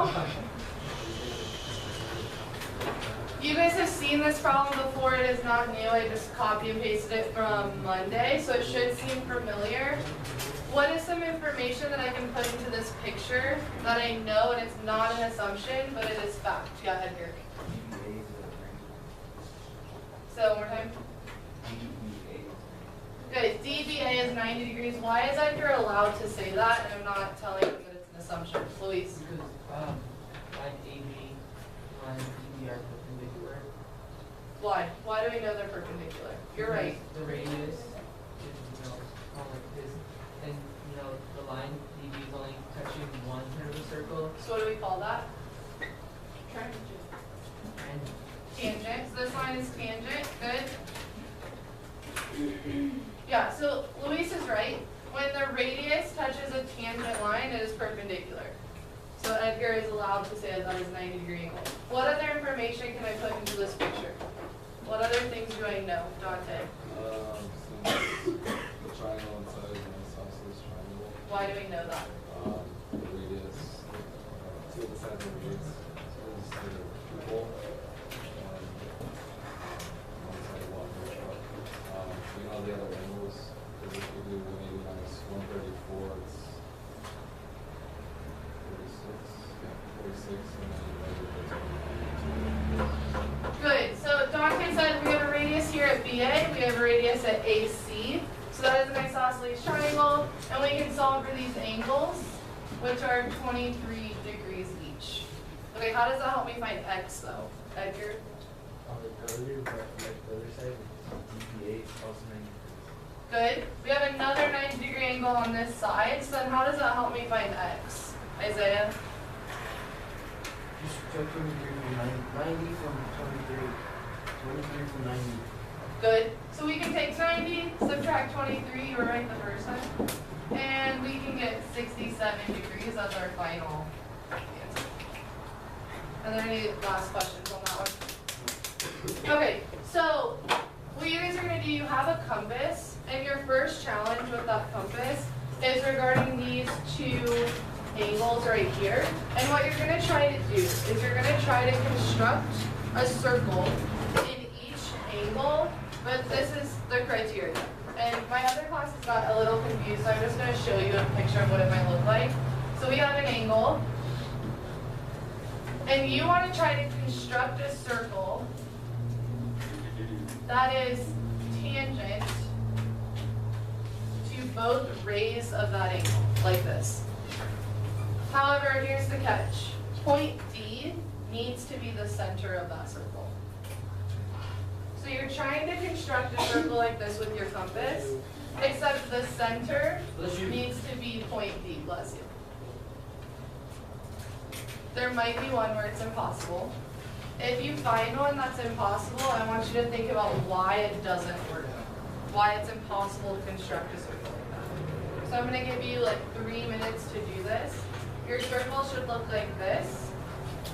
now. You guys have seen this problem before. It is not new. I just copy and pasted it from Monday, so it should seem familiar. What is some information that I can put into this picture that I know, and it's not an assumption, but it is fact? Go ahead, Gary. So one more time. Good. DBA is 90 degrees. Why is Edgar allowed to say that, and I'm not telling him that it's an assumption? Luis. Because line AB, line DB are perpendicular. Why? Why do we know they're perpendicular? You're right. The radius is, like this, and the line DB is only touching one turn of the circle. So what do we call that? And Tangent. So this line is tangent. Good. Yeah, so Luis is right. When the radius touches a tangent line, it is perpendicular. So Edgar is allowed to say that is 90-degree angle. What other information can I put into this picture? What other things do I know, Dante? Since the triangle inside is an isosceles triangle. Why do we know that? The radius, two of the sides of the radius is equal. One side longer, but we know the other angles. If we do maybe minus 134, it's 46. Yeah, 46, and then Good. So Dante said we have a radius here at BA, we have a radius at AC. So that is an isosceles triangle, and we can solve for these angles, which are 23 degrees each. Okay, how does that help me find X though, Edgar? earlier, but like the other side, DB8 also 90 degrees. Good. We have another 90-degree angle on this side, so then how does that help me find X? Isaiah? Just subtract 23 from 90 from 23. 23 from 90. Good. So we can take 90, subtract 23, you were right the first time, and we can get 67 degrees as our final answer. Are there any last questions on that one? Okay, so what you guys are going to do, you have a compass, and your first challenge with that compass is regarding these two angles right here. And what you're going to try to do is you're going to try to construct a circle in each angle, but this is the criteria. And my other classes got a little confused, so I'm just going to show you a picture of what it might look like. So we have an angle, and you want to try to construct a circle that is tangent to both rays of that angle, like this. However, here's the catch. Point D needs to be the center of that circle. So you're trying to construct a circle like this with your compass, except the center needs to be point D, bless you. There might be one where it's impossible. If you find one that's impossible, I want you to think about why it doesn't work, why it's impossible to construct a circle like that. So I'm going to give you like 3 minutes to do this. Your circle should look like this,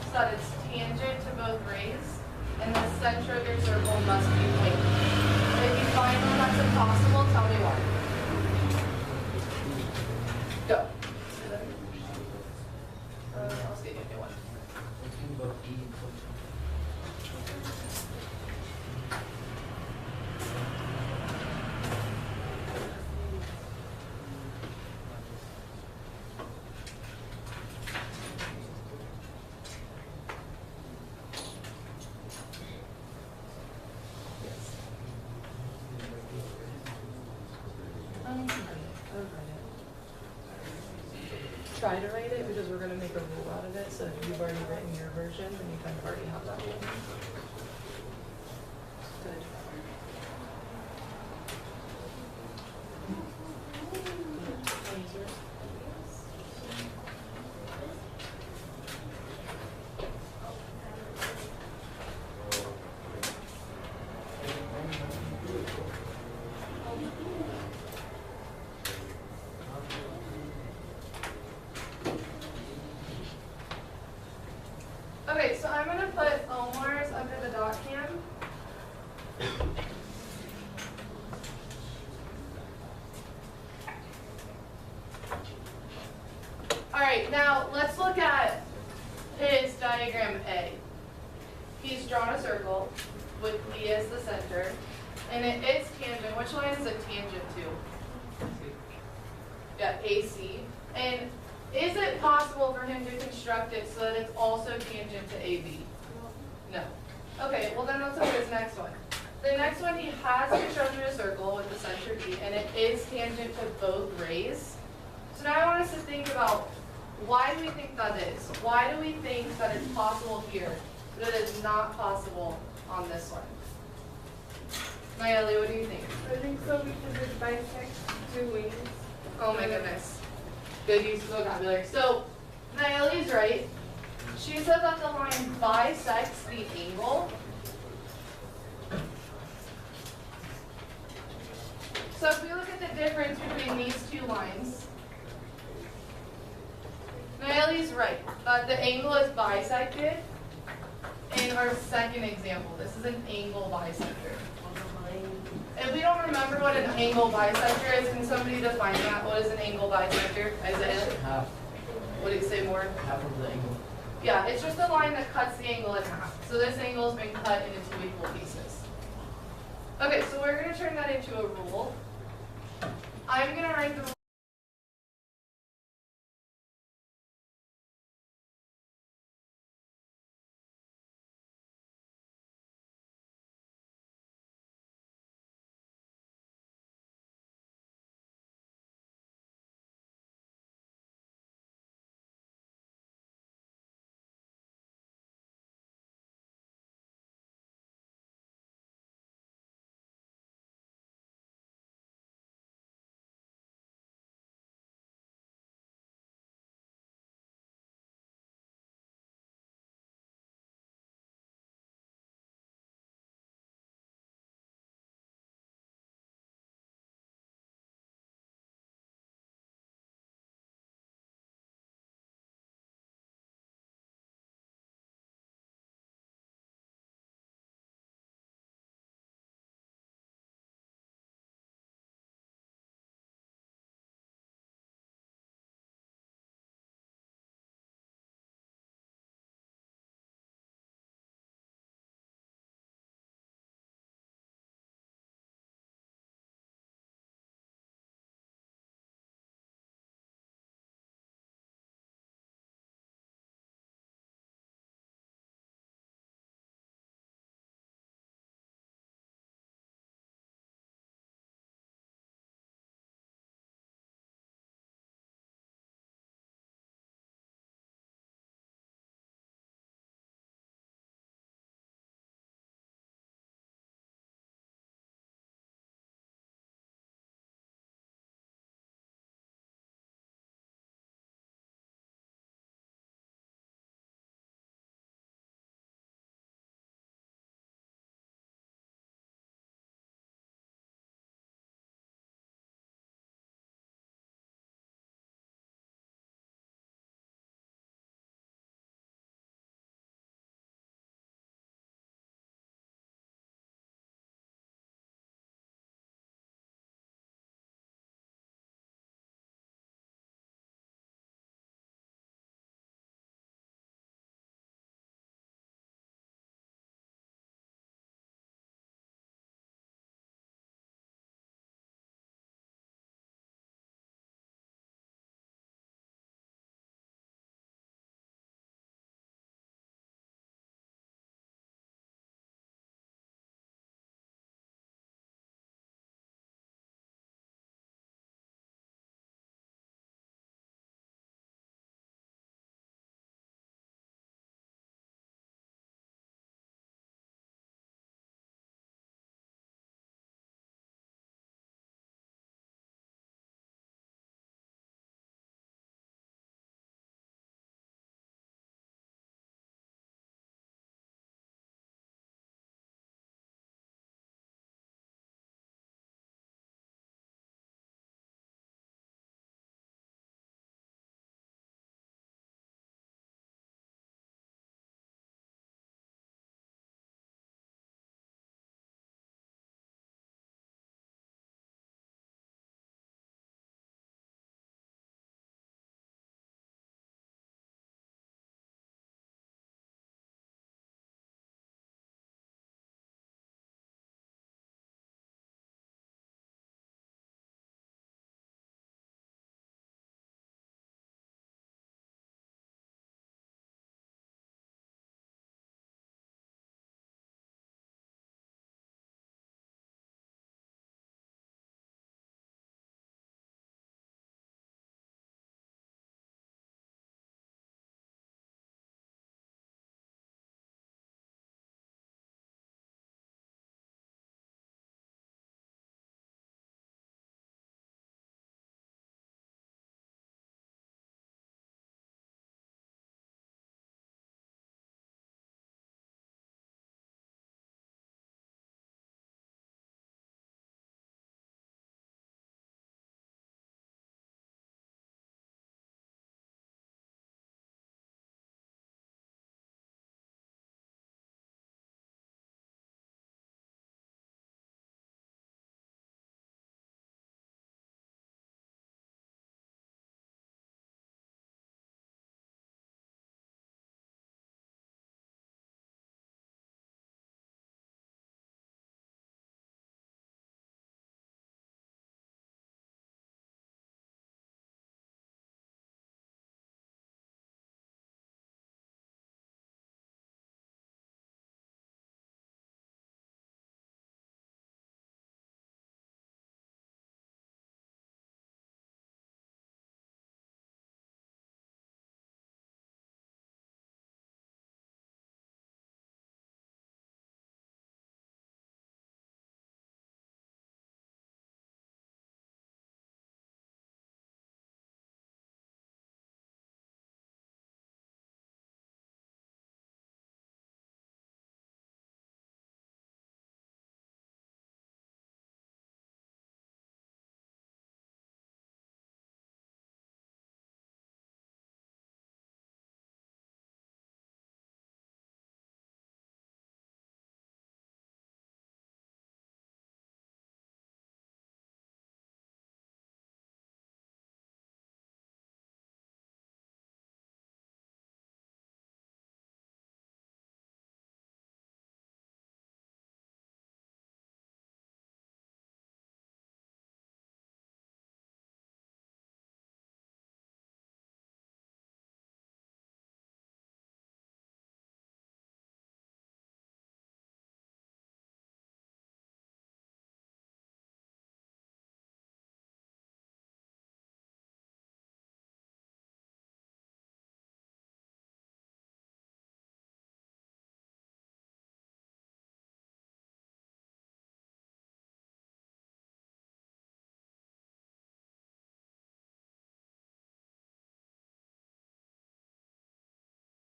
so that it's tangent to both rays, and the center of your circle must be point D. If you find one that's impossible, tell me why. Go. I'll see you a new one. Try to write it because we're going to make a rule out of it. So if you've already written your version, then you kind of already have that rule. Good. Okay, so I'm going to put Omar's under the dot cam. All right, now let's look at is diagram A. He's drawn a circle with B as the center, and it is tangent. Which line is it tangent to? Yeah, AC. And is it possible for him to construct it so that it's also tangent to AB? No. Okay, well then let's look at his next one. The next one, he has constructed a circle with the center B, and it is tangent to both rays. So now I want us to think about, why do we think that is? Why do we think that it's possible here, but it is not possible on this one? Nayeli, what do you think? I think so because it bisects two wings. Oh my goodness. Good use of vocabulary. So, Nayeli's right. She said that the line bisects the angle. So if we look at the difference between these two lines, Nayeli's right, that the angle is bisected in our second example. This is an angle bisector. If we don't remember what an angle bisector is, can somebody define that? What is an angle bisector? Isaiah? Half, What do you say more? half of the angle. Yeah, it's just a line that cuts the angle in half. So this angle has been cut into two equal pieces. Okay, so we're going to turn that into a rule. I'm going to write the